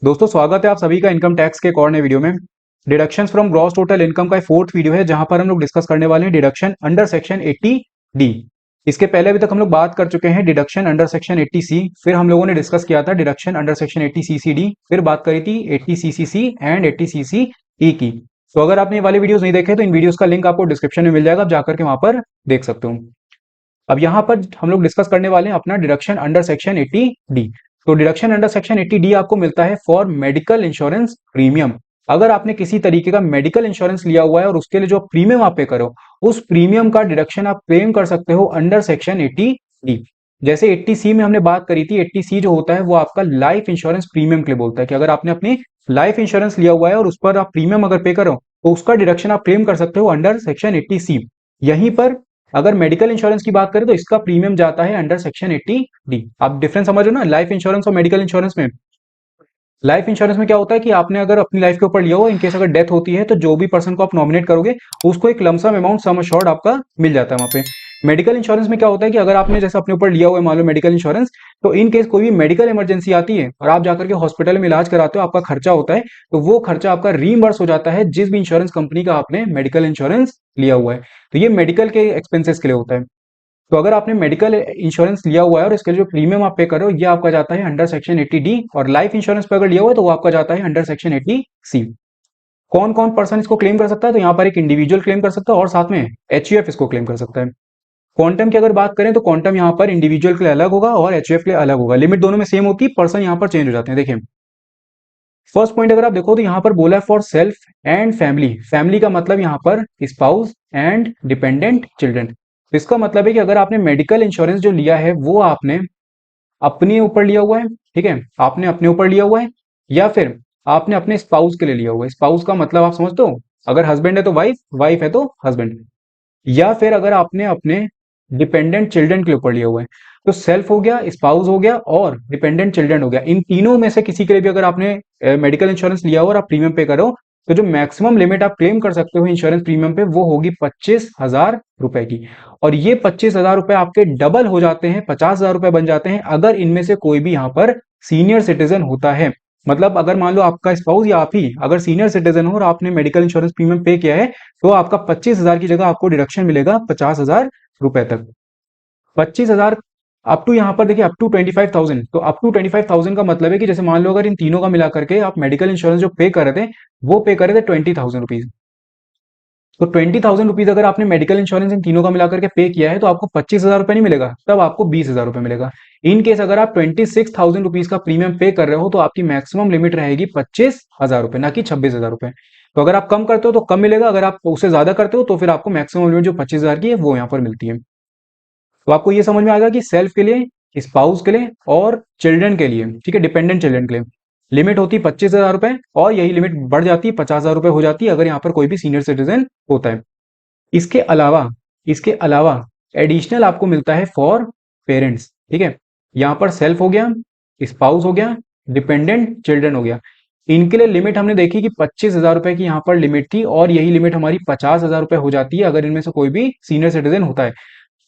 दोस्तों स्वागत है आप सभी का इनकम टैक्स के एक और नए वीडियो में। Deductions from gross total income का फोर्थ वीडियो है जहां पर हम लोग डिस्कस करने वाले हैं डिडक्शन अंडर सेक्शन 80 डी। इसके पहले अभी तक हम लोग बात कर चुके हैं डिडक्शन अंडर सेक्शन 80 सी, फिर हम लोगों ने डिस्कस किया था डिडक्शन अंडर सेक्शन 80 सी सी डी, फिर बात करी थी 80 सी सी सी एंड 80 सी सी ई की। तो अगर आपने ये वाले वीडियोस नहीं देखे तो इन वीडियोस का लिंक आपको डिस्क्रिप्शन में मिल जाएगा, आप जाकर के वहां पर देख सकते हो। अब यहाँ पर हम लोग डिस्कस करने वाले हैं अपना डिडक्शन अंडर सेक्शन 80 डी। तो डिडक्शन अंडर सेक्शन 80 डी आपको मिलता है फॉर मेडिकल इंश्योरेंस प्रीमियम। अगर आपने किसी तरीके का मेडिकल इंश्योरेंस लिया हुआ है और उसके लिए जो प्रीमियम आप पे करो, उस प्रीमियम का डिडक्शन आप क्लेम कर सकते हो अंडर सेक्शन 80 डी। जैसे 80 सी में हमने बात करी थी, 80 सी जो होता है वो आपका लाइफ इंश्योरेंस प्रीमियम के लिए बोलता है कि अगर आपने अपनी लाइफ इंश्योरेंस लिया हुआ है और उस पर आप प्रीमियम अगर पे करो तो उसका डिडक्शन आप क्लेम कर सकते हो अंडर सेक्शन 80 सी। यहीं पर अगर मेडिकल इंश्योरेंस की बात करें तो इसका प्रीमियम जाता है अंडर सेक्शन 80 डी। आप डिफरेंस समझ रहे हो ना लाइफ इंश्योरेंस और मेडिकल इंश्योरेंस में। लाइफ इंश्योरेंस में क्या होता है कि आपने अगर अपनी लाइफ के ऊपर लिया हो, इनकेस अगर डेथ होती है तो जो भी पर्सन को आप नॉमिनेट करोगे उसको एक लमसम अमाउंट सम अश्योर्ड आपका मिल जाता है वहां पे। मेडिकल इंश्योरेंस में क्या होता है कि अगर आपने जैसे अपने ऊपर लिया हुआ है मान लो मेडिकल इंश्योरेंस, तो इन केस कोई भी मेडिकल इमरजेंसी आती है और आप जाकर के हॉस्पिटल में इलाज कराते हो, आपका खर्चा होता है, तो वो खर्चा आपका रीइंबर्स हो जाता है जिस भी इंश्योरेंस कंपनी का आपने मेडिकल इंश्योरेंस लिया हुआ है। तो ये मेडिकल के एक्सपेंसेस के लिए होता है। तो अगर आपने मेडिकल इंश्योरेंस लिया हुआ है और इसके लिए जो प्रीमियम आप पे कर रहे हो ये आपका जाता है अंडर सेक्शन 80 डी, और लाइफ इंश्योरेंस पे अगर लिया हुआ है तो वो आपका जाता है अंडर सेक्शन 80 सी। कौन कौन पर्सन इसको क्लेम कर सकता है? तो यहाँ पर एक इंडिविजुअल क्लेम कर सकता है और साथ में एचयूएफ इसको क्लेम कर सकता है। क्वांटम की अगर बात करें तो क्वांटम यहाँ पर इंडिविजुअल के लिए अलग होगा और एचयूएफ के लिए अलग होगा। लिमिट दोनों में सेम होती है, पर्सन यहाँ पर चेंज हो जाते हैं। देखिए फर्स्ट पॉइंट अगर आप देखो तो यहाँ पर बोला है for self and family. Family का मतलब यहाँ पर स्पाउस एंड डिपेंडेंट चिल्ड्रन। तो इसका मतलब है कि अगर आपने मेडिकल इंश्योरेंस जो लिया है वो आपने अपने ऊपर लिया हुआ है, ठीक है, आपने अपने ऊपर लिया हुआ है, या फिर आपने अपने स्पाउस के लिए लिया हुआ है। स्पाउस का मतलब आप समझते हो, अगर हस्बैंड है तो वाइफ, वाइफ है तो हस्बैंड, या फिर अगर आपने अपने डिपेंडेंट चिल्ड्रन के ऊपर लिया हुआ है। तो सेल्फ हो गया, स्पाउस हो गया और डिपेंडेंट चिल्ड्रन हो गया। इन तीनों में से किसी के लिए भी अगर आपने मेडिकल इंश्योरेंस लिया हो और आप प्रीमियम पे करो तो जो मैक्सिमम लिमिट आप क्लेम कर सकते हो इंश्योरेंस प्रीमियम पे वो होगी 25,000 रुपए की। और ये 25,000 रुपए आपके डबल हो जाते हैं, 50,000 रुपए बन जाते हैं अगर इनमें से कोई भी यहाँ पर सीनियर सिटीजन होता है। मतलब अगर मान लो आपका स्पाउस या आप ही अगर सीनियर सिटीजन हो और आपने मेडिकल इंश्योरेंस प्रीमियम पे किया है तो आपका 25,000 की जगह आपको डिडक्शन मिलेगा 50,000 रुपए तक। 25,000 अप टू यहाँ पर देखिए अप टू 25,000। तो अप टू 25,000 का मतलब है कि जैसे मान लो अगर इन तीनों का मिला करके आप मेडिकल इंश्योरेंस जो पे कर रहे थे वो पे कर रहे थे 20,000 रुपीज। तो 20,000 रुपीज अगर आपने मेडिकल इंश्योरेंस इन तीनों का मिलाकर के पे किया है तो आपको 25,000 रुपए नहीं मिलेगा, तब आपको 20,000 रुपए मिलेगा। इन केस अगर आप 26,000 रुपीज का प्रीमियम पे कर रहे हो तो आपकी मैक्सिमम लिमिट रहेगी 25,000 रुपए, ना कि 26,000 रुपए। तो अगर आप कम करते हो तो कम मिलेगा, अगर आप उससे ज्यादा करते हो तो फिर आपको मैक्सिमम लिमिट जो 25,000 की है वो यहाँ पर मिलती है। तो आपको ये समझ में आएगा कि सेल्फ के लिए, स्पाउस के लिए और चिल्ड्रन के लिए, ठीक है, डिपेंडेंट चिल्ड्रन के लिए लिमिट होती है 25,000 रुपए, और यही लिमिट बढ़ जाती है 50,000 रुपए हो जाती है अगर यहाँ पर कोई भी सीनियर सिटीजन होता है। इसके अलावा एडिशनल आपको मिलता है फॉर पेरेंट्स, ठीक है। यहाँ पर सेल्फ हो गया, स्पाउस हो गया, डिपेंडेंट चिल्ड्रन हो गया। इनके लिए लिमिट हमने देखी कि 25,000 रुपए की यहाँ पर लिमिट थी और यही लिमिट हमारी 50,000 रुपए हो जाती है अगर इनमें से कोई भी सीनियर सिटीजन होता है।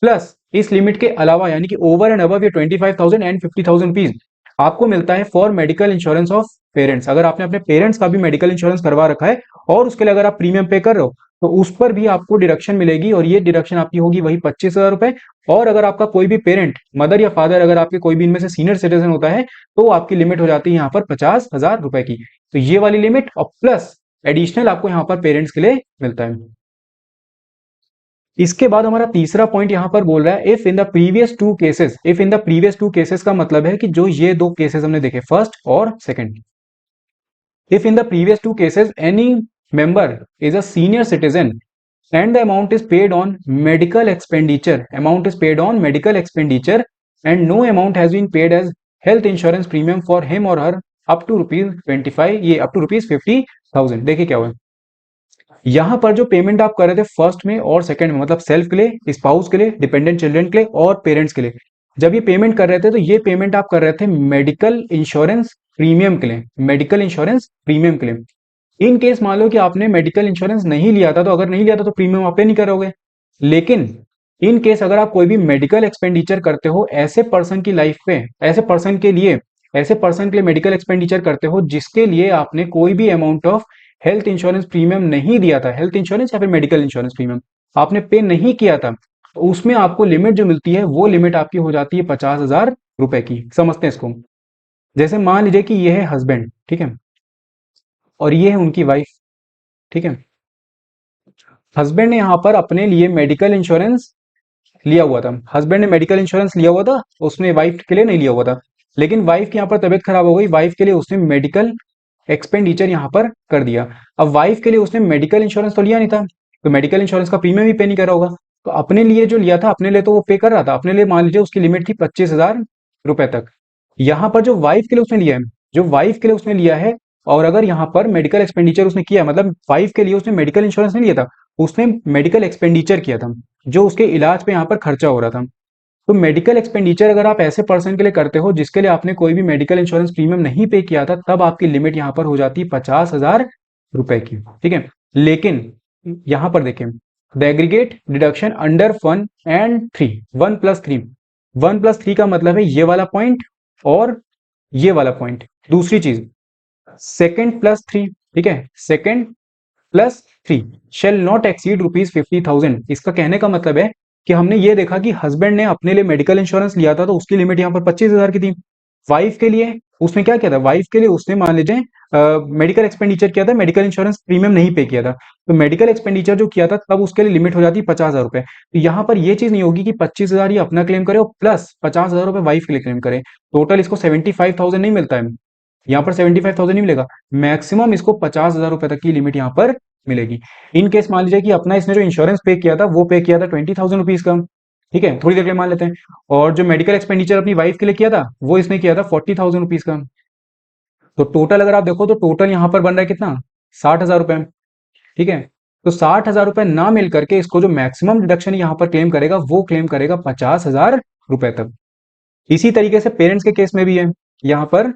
प्लस इस लिमिट के अलावा यानी कि ओवर एंड अबव ये 25,000 एंड 50,000 रुपीज आपको मिलता है for medical insurance of parents. अगर आपने अपने पेरेंट्स का भी मेडिकल इंश्योरेंस करवा रखा है और उसके लिए अगर आप प्रीमियम पे कर रहे हो तो उस पर भी आपको डिडक्शन मिलेगी, और ये डिडक्शन आपकी होगी वही 25,000 रुपए। और अगर आपका कोई भी पेरेंट, मदर या फादर, अगर आपके कोई भी इनमें से सीनियर सिटीजन होता है तो आपकी लिमिट हो जाती है यहाँ पर 50,000 रुपए की। तो ये वाली लिमिट और प्लस एडिशनल आपको यहाँ पर पेरेंट्स के लिए मिलता है। इसके बाद हमारा तीसरा पॉइंट यहां पर बोल रहा है if in the previous two cases. If in the previous two cases का मतलब है कि जो ये दो केसेस हमने देखे फर्स्ट और second, if in the previous two cases any member is a senior citizen and the amount is paid on medical expenditure, amount is paid on medical expenditure and no amount has been paid as health insurance premium for him or her up to rupees 25, ये up to rupees 50,000। देखिए क्या हुआ, यहां पर जो payment आप कर रहे थे फर्स्ट में और सेकंड में, मतलब सेल्फ के लिए, स्पाउस के लिए, डिपेंडेंट चिल्ड्रन के लिए और पेरेंट्स के लिए, जब ये पेमेंट कर रहे थे तो ये पेमेंट आप कर रहे थे मेडिकल इंश्योरेंस प्रीमियम के लिए, मेडिकल इंश्योरेंस प्रीमियम के लिए। इन केस मान लो कि आपने मेडिकल इंश्योरेंस नहीं लिया था, तो अगर नहीं लिया था तो प्रीमियम आप पे नहीं करोगे। लेकिन इन केस अगर आप कोई भी मेडिकल एक्सपेंडिचर करते हो ऐसे पर्सन की लाइफ पे, ऐसे पर्सन के लिए ऐसे पर्सन के लिए मेडिकल एक्सपेंडिचर करते हो जिसके लिए आपने कोई भी amount of health insurance premium नहीं दिया था, हेल्थ इंश्योरेंस या फिर मेडिकल इंश्योरेंस प्रीमियम आपने पे नहीं किया था, तो उसमें आपको लिमिट जो मिलती है वो लिमिट आपकी हो जाती है 50,000 रुपए की। समझते हैं इसको। जैसे मान लीजिए कि ये है हस्बैंड, ठीक है, और ये है उनकी वाइफ, ठीक है। हस्बैंड ने यहाँ पर अपने लिए मेडिकल इंश्योरेंस लिया हुआ था, हस्बैंड ने मेडिकल इंश्योरेंस लिया हुआ था, उसने वाइफ के लिए नहीं लिया हुआ था। लेकिन वाइफ की यहाँ पर तबीयत खराब हो गई, वाइफ के लिए उसने मेडिकल एक्सपेंडिचर यहाँ पर कर दिया। अब वाइफ के लिए उसने मेडिकल इंश्योरेंस तो लिया नहीं था, तो मेडिकल इंश्योरेंस का प्रीमियम भी पे नहीं करा होगा। तो अपने लिए जो लिया था, अपने लिए तो वो पे कर रहा था, अपने लिए मान लीजिए उसकी लिमिट थी 25,000 रुपए तक। यहाँ पर जो वाइफ के लिए उसने लिया है, जो वाइफ के लिए उसने लिया है, और अगर यहाँ पर मेडिकल एक्सपेंडिचर उसने किया, मतलब वाइफ के लिए उसने मेडिकल इंश्योरेंस नहीं लिया था, उसने मेडिकल एक्सपेंडिचर किया था, जो उसके इलाज पे यहाँ पर खर्चा हो रहा था। तो मेडिकल एक्सपेंडिचर अगर आप ऐसे पर्सन के लिए करते हो जिसके लिए आपने कोई भी मेडिकल इंश्योरेंस प्रीमियम नहीं पे किया था, तब आपकी लिमिट यहाँ पर हो जाती है 50,000 रुपए की, ठीक है। लेकिन यहाँ पर देखें, the aggregate deduction under 1 plus three, 1+3 का मतलब है ये वाला पॉइंट और ये वाला पॉइंट। दूसरी चीज, सेकेंड प्लस थ्री, ठीक है, second plus three shall not exceed ₹50,000। इसका कहने का मतलब है कि हमने ये देखा कि हस्बैंड ने अपने लिए मेडिकल इंश्योरेंस लिया था, तो उसकी लिमिट यहाँ पर 25,000 की थी। वाइफ के लिए उसने क्या किया था, वाइफ के लिए उसने मान लीजिए मेडिकल एक्सपेंडिचर किया था, मेडिकल इंश्योरेंस प्रीमियम नहीं पे किया था, तो मेडिकल एक्सपेंडिचर जो किया था तब उसके लिए लिमिट हो जाती है 50,000 रुपए। तो यहाँ पर ये चीज नहीं होगी कि 25,000 ये अपना क्लेम करे और प्लस 50,000 रुपए वाइफ के लिए क्लेम करे, टोटल इसको 75,000 नहीं मिलता है, यहाँ पर 75,000 नहीं मिलेगा, मैक्सिमम इसको 50,000 रुपए तक की लिमिट यहाँ पर मिलेगी। इन केस मान लीजिए कि अपना इसने जो इंश्योरेंस पे किया था वो पे किया था 20,000 रुपीज का, ठीक है, थोड़ी देर के लिए मान लेते हैं, और जो मेडिकल एक्सपेंडिचर अपनी वाइफ के लिए किया था वो इसने किया था 40,000 रुपीज का। तो टोटल अगर आप देखो तो टोटल यहाँ पर बन रहा है कितना, 60,000 रुपए, ठीक है। तो 60,000 रुपए ना मिल करके इसको जो मैक्सिमम डिडक्शन यहाँ पर क्लेम करेगा वो क्लेम करेगा 50,000 रुपए तक। इसी तरीके से पेरेंट्स के केस में भी है, यहाँ पर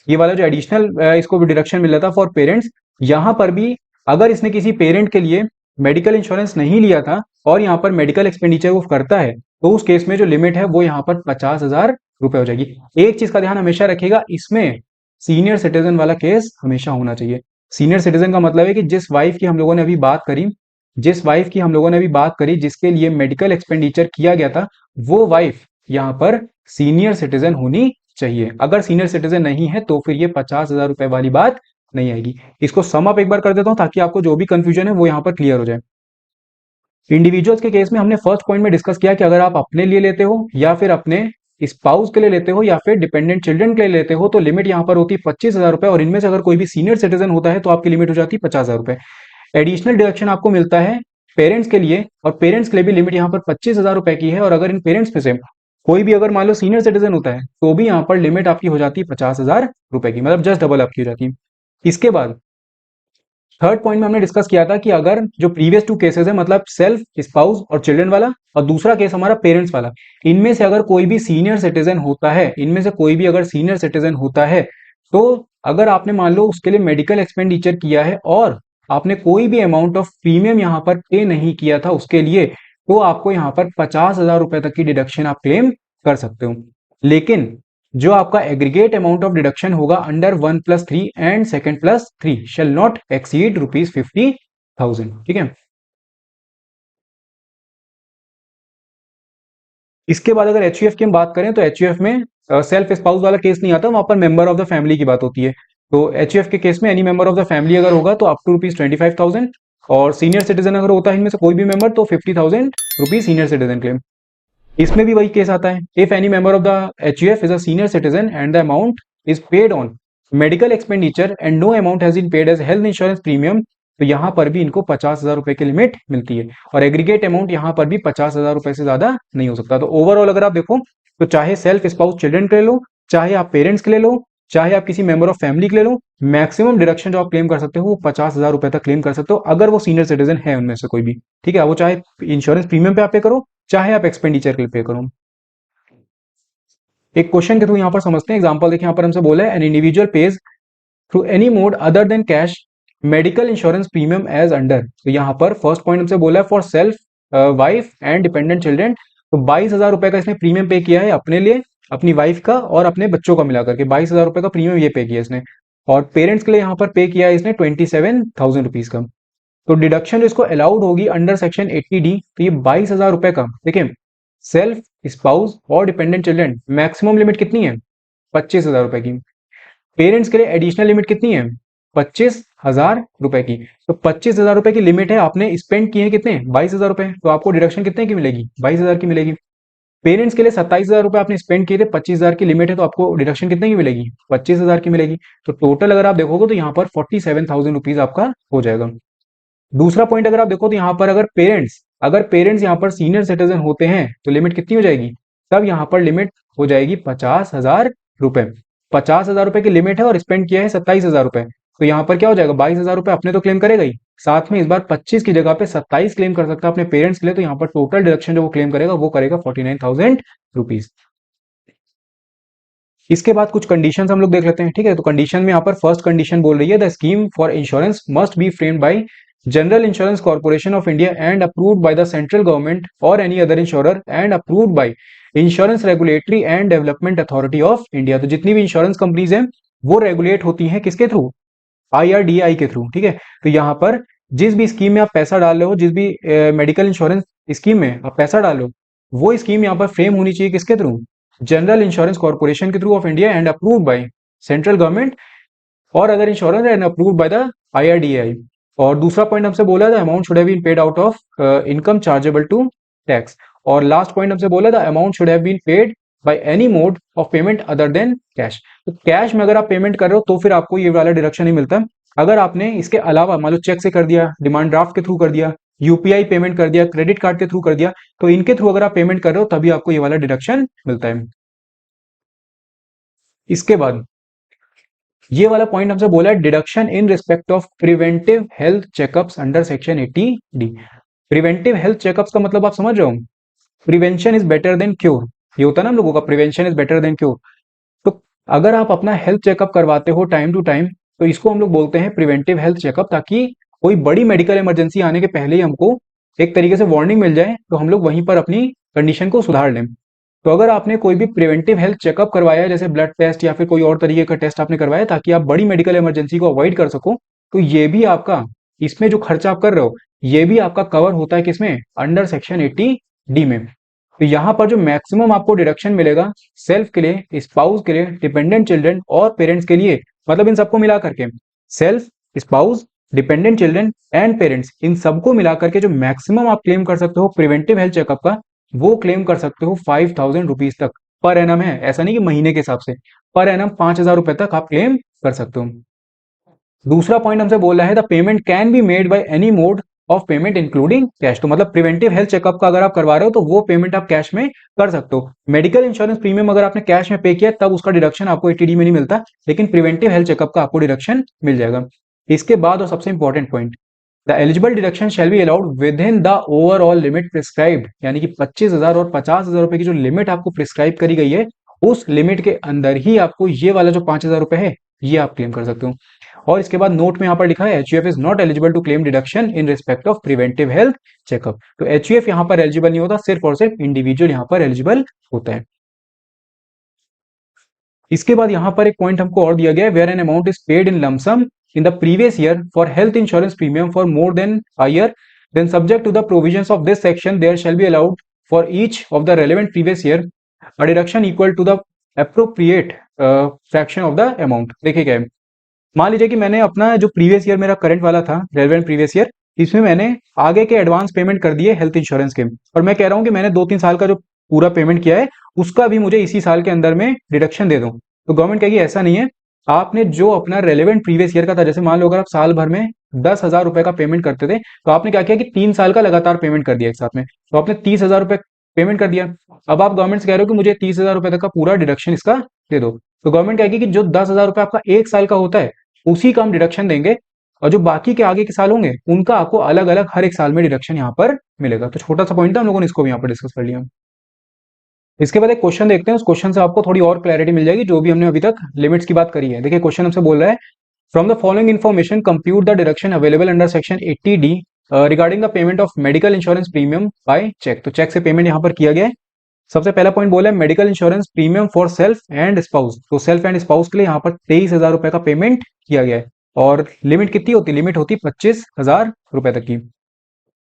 ये वाला जो एडिशनल इसको भी डिडक्शन मिल रहा था फॉर पेरेंट्स, यहाँ पर भी अगर इसने किसी पेरेंट के लिए मेडिकल इंश्योरेंस नहीं लिया था और यहाँ पर मेडिकल एक्सपेंडिचर वो करता है, तो उस केस में जो लिमिट है वो यहाँ पर 50,000 रुपए हो जाएगी। एक चीज का ध्यान हमेशा रखिएगा, इसमें सीनियर सिटीजन वाला केस हमेशा होना चाहिए। सीनियर सिटीजन का मतलब है कि जिस वाइफ की हम लोगों ने अभी बात करी, जिस वाइफ की हम लोगों ने अभी बात करी जिसके लिए मेडिकल एक्सपेंडिचर किया गया था, वो वाइफ यहाँ पर सीनियर सिटीजन होनी चाहिए। अगर सीनियर सिटीजन नहीं है तो फिर ये 50,000 रुपए वाली बात नहीं आएगी। इसको सम अप एक बार कर देता हूं ताकि आपको जो भी कंफ्यूजन है वो यहाँ पर क्लियर हो जाए। इंडिविजुअल्स के केस में हमने फर्स्ट पॉइंट में डिस्कस किया कि अगर आप अपने लिए लेते हो या फिर अपने स्पाउस के लिए लेते हो या फिर डिपेंडेंट चिल्ड्रन के लिए लेते हो, तो लिमिट यहाँ पर होती है 25,000 रुपए, और इनमें से अगर कोई भी सीनियर सिटीजन होता है तो आपकी लिमिट हो जाती है 50,000 रुपए। एडिशनल डिडक्शन आपको मिलता है पेरेंट्स के लिए, और पेरेंट्स के लिए भी लिमिट यहाँ पर 25,000 रुपए की है, और अगर इन पेरेंट्स में से कोई भी अगर मान लो सीनियर सिटीजन होता है तो भी यहाँ पर लिमिट आपकी हो जाती है 50,000 रुपए की, मतलब जस्ट डबल आपकी हो जाती है। इसके बाद थर्ड पॉइंट में हमने डिस्कस किया था कि अगर जो प्रीवियस टू केसेस है, मतलब सेल्फ, स्पाउस और चिल्ड्रन वाला, और दूसरा केस हमारा पेरेंट्स वाला, इनमें से अगर कोई भी सीनियर सिटीजन होता है, इनमें से कोई भी अगर सीनियर सिटीजन होता है, तो अगर आपने मान लो उसके लिए मेडिकल एक्सपेंडिचर किया है और आपने कोई भी अमाउंट ऑफ प्रीमियम यहाँ पर पे नहीं किया था उसके लिए, तो आपको यहाँ पर 50,000 रुपए तक की डिडक्शन आप क्लेम कर सकते हो। लेकिन जो आपका एग्रीगेट अमाउंट ऑफ डिडक्शन होगा under 1+3 and second plus three shall not exceed ₹50,000, ठीक है। इसके बाद अगर एचयूएफ की हम बात करें तो एचयूएफ में सेल्फ स्पाउस वाला केस नहीं आता, वहां पर मेंबर ऑफ द फैमिली की बात होती है। तो एचयूएफ के केस में any member of the family अगर होगा तो अप टू ₹25,000, और सीनियर सिटीजन अगर होता है इनमें से कोई भी मेंबर तो ₹50,000 सीनियर सिटीजन क्लेम। इसमें भी वही केस आता है, if any member of the HUF is a senior citizen and the amount is paid on medical expenditure and no amount has been paid as health insurance premium, तो यहां पर भी इनको 50,000 रुपए की लिमिट मिलती है, और एग्रीगेट अमाउंट यहां पर भी 50,000 रुपए से ज्यादा नहीं हो सकता। तो ओवरऑल अगर आप देखो तो चाहे सेल्फ स्पाउस चिल्ड्रन के ले लो, चाहे आप पेरेंट्स के ले लो, चाहे आप किसी मेंबर ऑफ फैमिली के ले लो, मैक्सिमम डिडक्शन जो आप क्लेम कर सकते हो वो 50,000 रुपए तक क्लेम कर सकते हो, अगर वो सीनियर सिटीजन है उनमें से कोई भी, ठीक है। वो चाहे इंश्योरेंस प्रीमियम पे आप पे करो, चाहे आप एक्सपेंडिचर के लिए पे करो। एक क्वेश्चन के थ्रू यहाँ पर समझते हैं, एग्जांपल देखिए यहाँ पर हमसे बोला है an individual pays through any mode other than cash medical insurance premium as under. तो यहाँ पर फर्स्ट पॉइंट हमसे बोला है for self wife and dependent children, तो 22,000 रुपए का इसने प्रीमियम पे किया है अपने लिए अपनी वाइफ का और अपने बच्चों का मिलाकर के 22,000 रुपए का प्रीमियम ये पे किया इसने, और पेरेंट्स के लिए यहाँ पर पे किया है इसने 27,000 रुपीज का। तो डिडक्शन इसको अलाउड होगी अंडर सेक्शन 80D, तो ये 22,000 रुपए का। देखिए, सेल्फ, स्पाउस और डिपेंडेंट चिल्ड्रन मैक्सिमम लिमिट कितनी है? 25,000 रुपए की। पेरेंट्स के लिए एडिशनल लिमिट कितनी है? 25,000 रुपए की। तो 25,000 रुपए की लिमिट है, आपने स्पेंड किए हैं कितने? 22,000 रुपए, तो आपको डिडक्शन कितने की मिलेगी? 22,000 की मिलेगी। पेरेंट्स के लिए 27,000 रुपए आपने स्पेंड किए थे, 25,000 की लिमिट है, तो आपको डिडक्शन कितने की मिलेगी? 25,000 की मिलेगी। तो टोटल अगर आप देखोगे तो यहाँ पर 47,000 रुपीज आपका हो जाएगा। दूसरा पॉइंट अगर आप देखो तो यहाँ पर अगर पेरेंट्स यहाँ पर सीनियर सिटीजन होते हैं तो लिमिट कितनी हो जाएगी? तब यहाँ पर लिमिट हो जाएगी 50,000 रुपए। 50,000 रुपए की लिमिट है और स्पेंड किया है 27,000 रुपए, तो यहाँ पर क्या हो जाएगा? 22,000 रुपए अपने तो क्लेम करेगा ही, साथ में इस बार 25 की जगह पे 27 क्लेम कर सकता है अपने पेरेंट्स के लिए, तो यहाँ पर टोटल डिडक्शन जो वो क्लेम करेगा वो करेगा 49,000 रुपीज। इसके बाद कुछ कंडीशंस हम लोग देख लेते हैं, ठीक है। तो कंडीशन में यहाँ पर फर्स्ट कंडीशन बोल रही है, the scheme for insurance must be framed by general insurance corporation of India and approved by the central government और any other insurer and approved by insurance regulatory and development authority of India. तो जितनी भी insurance companies हैं वो regulate होती हैं किसके through? IRDAI के थ्रू, ठीक है। तो यहाँ पर जिस भी स्कीम में आप पैसा डाल रहे हो, जिस भी मेडिकल इंश्योरेंस स्कीम में आप पैसा डाल रहे हो, वो स्कीम यहाँ पर फ्रेम होनी चाहिए किसके थ्रू? जनरल इंश्योरेंस कॉर्पोरेशन के through of India and approved by central government और other insurance and approved by the IRDAI। और दूसरा पॉइंट हमसे बोला था amount should have been paid out of income chargeable to tax. और last point हमसे बोला था amount should have been paid by any mode of payment other than cash. तो कैश में अगर आप पेमेंट कर रहे हो तो फिर आपको ये वाला डिडक्शन नहीं मिलता। अगर आपने इसके अलावा मान लो चेक से कर दिया, डिमांड ड्राफ्ट के थ्रू कर दिया, UPI पेमेंट कर दिया, क्रेडिट कार्ड के थ्रू कर दिया, तो इनके थ्रू अगर आप पेमेंट कर रहे हो तभी आपको ये वाला डिडक्शन मिलता है। इसके बाद ये वाला पॉइंट हमसे बोला है deduction in respect of preventive health checkups under section 80D। Preventive health checkups का मतलब आप समझ रहे हो? Prevention is better than cure, ये होता है ना हम लोगों का, prevention is better than cure. तो अगर आप अपना हेल्थ चेकअप करवाते हो टाइम टू टाइम तो इसको हम लोग बोलते हैं प्रिवेंटिव हेल्थ चेकअप, ताकि कोई बड़ी मेडिकल इमरजेंसी आने के पहले ही हमको एक तरीके से वार्निंग मिल जाए, तो हम लोग वहीं पर अपनी कंडीशन को सुधार लें। तो अगर आपने कोई भी प्रिवेंटिव हेल्थ चेकअप करवाया है, जैसे ब्लड टेस्ट या फिर कोई और तरीके का टेस्ट आपने करवाया ताकि आप बड़ी मेडिकल इमरजेंसी को अवॉइड कर सको, तो ये भी आपका, इसमें जो खर्चा आप कर रहे हो ये भी आपका कवर होता है किसमें? अंडर सेक्शन 80D में। तो यहाँ पर जो मैक्सिमम आपको डिडक्शन मिलेगा सेल्फ के लिए, स्पाउस के लिए, डिपेंडेंट चिल्ड्रन और पेरेंट्स के लिए, मतलब इन सबको मिला करके self, spouse, dependent children and parents, इन सबको मिलाकर के जो मैक्सिमम आप क्लेम कर सकते हो प्रिवेंटिव हेल्थ चेकअप का, वो क्लेम कर सकते हो 5,000 रुपीज तक पर एनम है। ऐसा नहीं कि महीने के हिसाब से, पर एनम 5,000 रुपए तक आप क्लेम कर सकते हो। दूसरा पॉइंट हमसे बोला है the payment can be made by any mode of payment including cash. तो मतलब प्रिवेंटिव हेल्थ चेकअप का अगर आप करवा रहे हो तो वो पेमेंट आप कैश में कर सकते हो। मेडिकल इंश्योरेंस प्रीमियम अगर आपने कैश में पे किया तब उसका डिडक्शन आपको 80D में नहीं मिलता, लेकिन प्रिवेंटिव हेल्थ चेकअप का आपको डिडक्शन मिल जाएगा। इसके बाद और सबसे important point, the eligible deduction shall be allowed with in the overall limit prescribed, यानी कि 25,000 और 50,000 रुपए की जो लिमिट आपको प्रिस्क्राइब करी गई है उस लिमिट के अंदर ही आपको ये वाला जो 5,000 रुपए है ये आप क्लेम कर सकते हो। और इसके बाद नोट में यहाँ पर लिखा है HUF is not eligible to claim deduction in respect of preventive health checkup. तो HUF यहाँ पर एलिजिबल नहीं होता, सिर्फ और सिर्फ इंडिविजुअल यहाँ पर एलिजिबल होता है। इसके बाद यहाँ पर एक पॉइंट हमको और दिया गया है, where an amount is paid in lump sum in the previous year for health insurance premium for more than a year, then subject to the provisions of this section there shall be allowed for each of the relevant previous year a deduction equal to the appropriate fraction of the amount। देखिए क्या है, मान लीजिए कि मैंने अपना जो previous year मेरा करंट वाला था, रेलेवेंट प्रीवियस ईयर, इसमें मैंने आगे के एडवांस पेमेंट कर दिए हेल्थ इंश्योरेंस के, और मैं कह रहा हूं कि मैंने 2-3 साल का जो पूरा पेमेंट किया है उसका भी मुझे इसी साल के अंदर में डिडक्शन दे दो। तो गवर्नमेंट कहेगी ऐसा नहीं है, आपने जो अपना रेलेवेंट प्रीवियस ईयर का था, जैसे मान लो अगर आप साल भर में 10,000 रुपए का पेमेंट करते थे तो आपने क्या किया कि 3 साल का लगातार पेमेंट कर दिया एक साथ में, तो आपने 30,000 रुपए पेमेंट कर दिया। अब आप गवर्नमेंट से कह रहे हो कि मुझे 30,000 रुपए तक का पूरा डिडक्शन इसका दे दो, तो गवर्नमेंट कहेगी कि जो 10,000 रुपए आपका एक साल का होता है उसी का हम डिडक्शन देंगे, और जो बाकी के आगे के साल होंगे उनका आपको अलग अलग हर एक साल में डिडक्शन यहाँ पर मिलेगा। तो छोटा सा पॉइंट था, हम लोगों ने इसको भी यहाँ पर डिस्कस कर लिया। इसके बाद एक क्वेश्चन देखते हैं, उस क्वेश्चन से आपको थोड़ी और क्लैरिटी मिल जाएगी जो भी हमने अभी तक लिमिट्स की बात करी है। देखिए क्वेश्चन हमसे बोल रहा है, from the following information compute the deduction available under section 80D regarding the payment of medical insurance premium by cheque. तो चेक से पेमेंट यहाँ पर किया गया है, सबसे पहला पॉइंट बोला है medical insurance premium for self and spouse. तो सेल्फ एंड स्पाउस के लिए यहाँ पर 23,000 रुपए का पेमेंट किया गया है और लिमिट कितनी होती है? लिमिट होती है 25,000 रुपए तक की।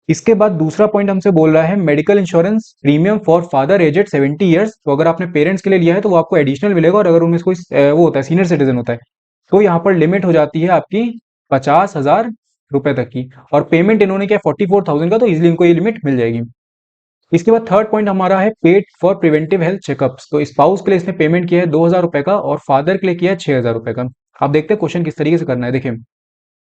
इसके बाद दूसरा पॉइंट हमसे बोल रहा है medical insurance premium for father aged 70 years. तो अगर आपने पेरेंट्स के लिए लिया है तो वो आपको एडिशनल मिलेगा, और अगर उनमें से कोई वो होता है सीनियर सिटीजन होता है तो यहाँ पर लिमिट हो जाती है आपकी 50,000 रुपए तक की, और पेमेंट इन्होंने किया 44,000 का, तो इजिली इनको ये लिमिट मिल जाएगी। इसके बाद थर्ड पॉइंट हमारा है paid for preventive health checkups. तो स्पाउस के लिए इसने पेमेंट किया है 2,000 रुपए का और फादर के लिए किया है 6,000 रुपए का। आप देखते हैं क्वेश्चन किस तरीके से करना है। देखिए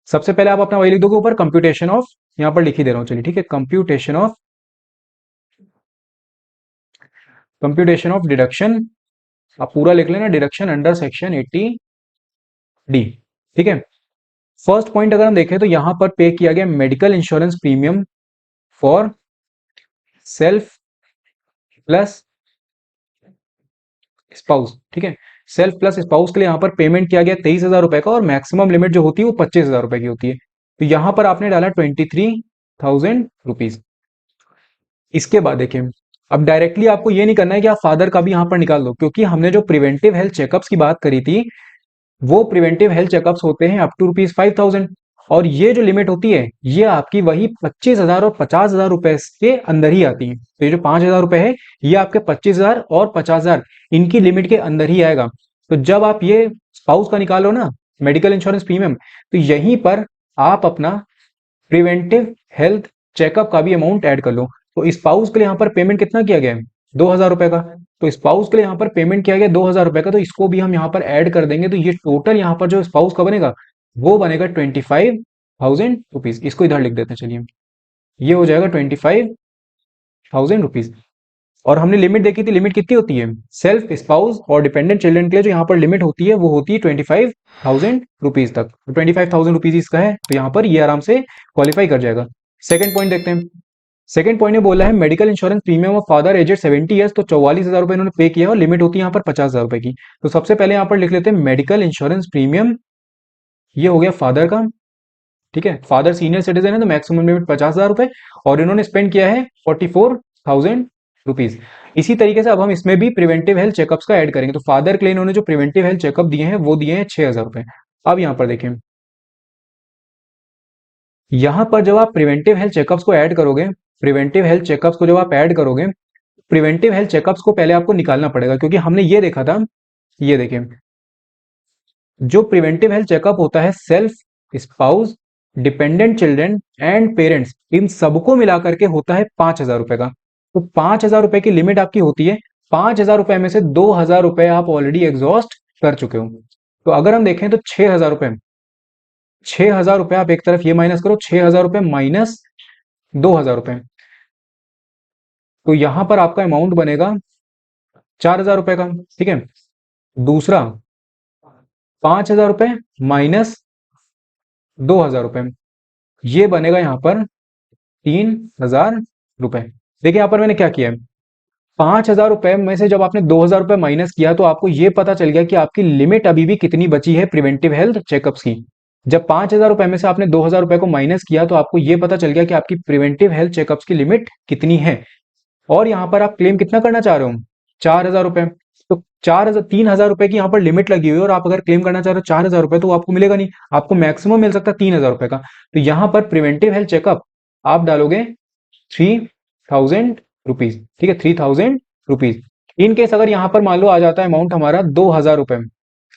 सबसे पहले आप अपना वही लिख दोगे ऊपर कंप्यूटेशन ऑफ, यहाँ पर लिख ही दे रहा हूँ चलिए, ठीक है, कंप्यूटेशन ऑफ डिडक्शन, आप पूरा लिख लेना, डिडक्शन अंडर सेक्शन 80D, ठीक है। फर्स्ट पॉइंट अगर हम देखें तो यहां पर पे किया गया medical insurance premium for self plus spouse, ठीक है। सेल्फ प्लस स्पाउस के लिए यहां पर पेमेंट किया गया 23,000 रुपए का, और मैक्सिमम लिमिट जो होती है वो 25,000 रुपए की होती है। तो यहां पर आपने डाला 23,000 रुपीज। इसके बाद देखिए अब डायरेक्टली आपको ये नहीं करना है कि आप फादर का भी यहां पर निकाल दो, क्योंकि हमने जो प्रिवेंटिव हेल्थ चेकअप्स की बात करी थी वो प्रिवेंटिव हेल्थ चेकअप्स होते हैं अप टू ₹5,000, और ये जो लिमिट होती है ये आपकी वही 25,000 और 50,000 रुपए के अंदर ही आती है। तो ये जो 5,000 रुपए है ये आपके 25,000 और 50,000 इनकी लिमिट के अंदर ही आएगा। तो जब आप ये स्पाउस का निकालो ना मेडिकल इंश्योरेंस प्रीमियम, तो यहीं पर आप अपना प्रिवेंटिव हेल्थ चेकअप का भी अमाउंट ऐड कर लो। तो स्पाउस के लिए यहाँ पर पेमेंट कितना किया गया है? 2,000 रुपए का। तो स्पाउस के लिए यहाँ पर पेमेंट किया गया 2,000 रुपए का, तो इसको भी हम यहाँ पर ऐड कर देंगे, तो ये टोटल यहाँ पर जो स्पाउस का बनेगा वो बनेगा 25,000 रुपीज। इसको इधर लिख देते हैं चलिए, ये हो जाएगा 25,000 रुपीज। और हमने लिमिट देखी थी, लिमिट कितनी होती है सेल्फ स्पाउस और डिपेंडेंट चिल्ड्रन के लिए जो यहाँ पर लिमिट होती है वो होती है 25,000 रुपीज तक। तो 25,000 रुपीज इसका है, तो यहाँ पर ये आराम से क्वालिफाई कर जाएगा। सेकंड पॉइंट देखते हैं। सेकंड पॉइंट में बोला है medical insurance premium of father aged 70 years. तो 44,000 रुपए इन्होंने पे किया और लिमिट होती है यहाँ पर 50,000 रुपए की। तो सबसे पहले यहाँ पर लिख लेते हैं मेडिकल इंश्योरेंस प्रीमियम, ये हो गया फादर का, ठीक है। फादर सीनियर सिटीजन है तो मैक्सिमम लिमिट 50,000 रुपए, और इन्होंने स्पेंड किया है 44,000 रुपीज। इसी तरीके से अब हम इसमें भी प्रिवेंटिव हेल्थ चेकअप्स का ऐड करेंगे। तो फादर के लिए इन्होंने जो प्रिवेंटिव हेल्थ चेकअप दिए हैं वो दिए हैं 6,000 रुपए। अब यहाँ पर देखें, यहां पर जब आप प्रिवेंटिव हेल्थ चेकअप्स को ऐड करोगे, प्रिवेंटिव हेल्थ चेकअप्स को जब आप ऐड करोगे, प्रिवेंटिव हेल्थ चेकअप्स को पहले आपको निकालना पड़ेगा, क्योंकि हमने ये देखा था, ये देखें जो प्रिवेंटिव हेल्थ चेकअप होता है self, spouse, dependent children and parents, इन सबको मिलाकर के होता है 5,000 रुपए का। तो 5,000 रुपए की लिमिट आपकी होती है। 5,000 रुपए में से 2,000 रुपए आप ऑलरेडी एग्जॉस्ट कर चुके हो। तो अगर हम देखें तो 6,000 रुपए, 6,000 रुपए आप एक तरफ ये माइनस करो, 6,000 रुपए माइनस 2,000 रुपए, तो यहां पर आपका अमाउंट बनेगा 4,000 रुपए का, ठीक है। दूसरा 5,000 रुपए माइनस 2,000 रुपए, ये बनेगा यहां पर 3,000 रुपए। देखिए यहां पर मैंने क्या किया है, 5,000 रुपए में से जब आपने 2,000 रुपए माइनस किया तो आपको ये पता चल गया कि आपकी लिमिट अभी भी कितनी बची है प्रिवेंटिव हेल्थ चेकअप्स की। जब 5,000 रुपए में से आपने 2,000 रुपए को माइनस किया तो आपको ये पता चल गया कि आपकी प्रिवेंटिव हेल्थ चेकअप्स की लिमिट कितनी है। और यहाँ पर आप क्लेम कितना करना चाह रहे हो? 4,000 रुपए। तो 4,000, 3,000 रुपए की यहाँ पर लिमिट लगी हुई है, और आप अगर क्लेम करना चाह रहे हो 4,000 रुपए तो आपको मिलेगा नहीं, आपको मैक्सिमम मिल सकता है 3,000 रुपए का। तो यहाँ पर प्रिवेंटिव हेल्थ चेकअप आप डालोगे 3,000 रुपीज, ठीक है, 3,000 रुपीज। इन केस अगर यहाँ पर मान लो आ जाता है अमाउंट हमारा 2,000 रुपए,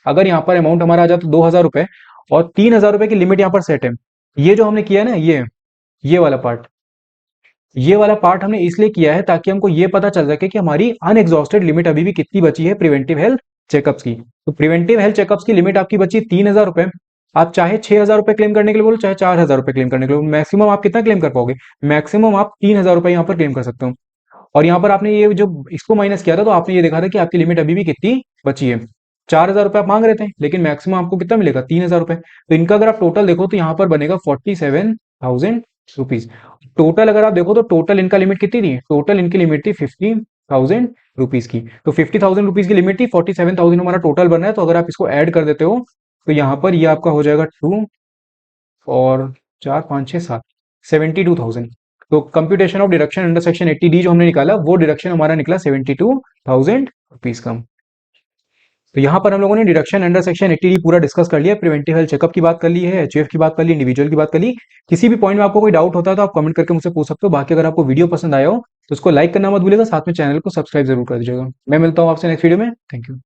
अगर यहाँ पर अमाउंट हमारा आ जाता है 2,000 रुपए और 3,000 रुपए की लिमिट यहाँ पर सेट है, ये जो हमने किया है ना, ये वाला पार्ट, ये वाला पार्ट हमने इसलिए किया है ताकि हमको ये पता चल सके कि हमारी अनएग्जॉस्टेड लिमिट अभी भी कितनी बची है प्रिवेंटिव हेल्थ चेकअप्स की। तो प्रिवेंटिव हेल्थ चेकअप्स की लिमिट आपकी बची 3,000 रुपए। आप चाहे 6,000 रुपए क्लेम करने के लिए बोलो, चाहे 4,000 रुपए क्लेम करने के लिए बोलो, मैक्सिमम आप कितना क्लेम कर पाओगे? मैक्सिमम आप 3,000 रुपए यहाँ पर क्लेम कर सकते हो। और यहाँ पर आपने ये जो इसको माइनस किया था तो आपने ये देखा था कि आपकी लिमिट अभी भी कितनी बची है। 4,000 रुपए आप मांग रहे थे, लेकिन मैक्सिमम आपको कितना मिलेगा? 3,000 रुपए। तो इनका अगर आप टोटल देखो तो यहाँ पर बनेगा 47,000 रुपीज। टोटल अगर आप देखो तो टोटल इनका लिमिट कितनी थी? टोटल इनकी लिमिट थी 50,000 रुपीज की। तो 50,000 रुपीज की लिमिट थी, 47,000 हमारा टोटल बन रहा है। तो अगर आप इसको ऐड कर देते हो तो यहाँ पर ये आपका हो जाएगा 2 और 4, 5, 6, 7, 72,000। तो computation of deduction under section 80D जो हमने निकाला वो डिडक्शन हमारा निकला 72,000 रुपीज का। तो यहाँ पर हम लोगों ने डिडक्शन अंडर सेक्शन 80D पूरा डिस्कस कर लिया, प्रिवेंटिव हेल्थ चेकअप की बात कर ली है, एचयूएफ की बात कर ली, इंडिविजुअल की बात कर ली। किसी भी पॉइंट में आपको कोई डाउट होता है तो आप कमेंट करके मुझसे पूछ सकते हो। बाकी अगर आपको वीडियो पसंद आया हो तो उसको लाइक करना मत भूलिएगा, साथ में चैनल को सब्सक्राइब जरूर कर दीजिएगा। मैं मिलता हूँ आपसे नेक्स्ट वीडियो में। Thank you.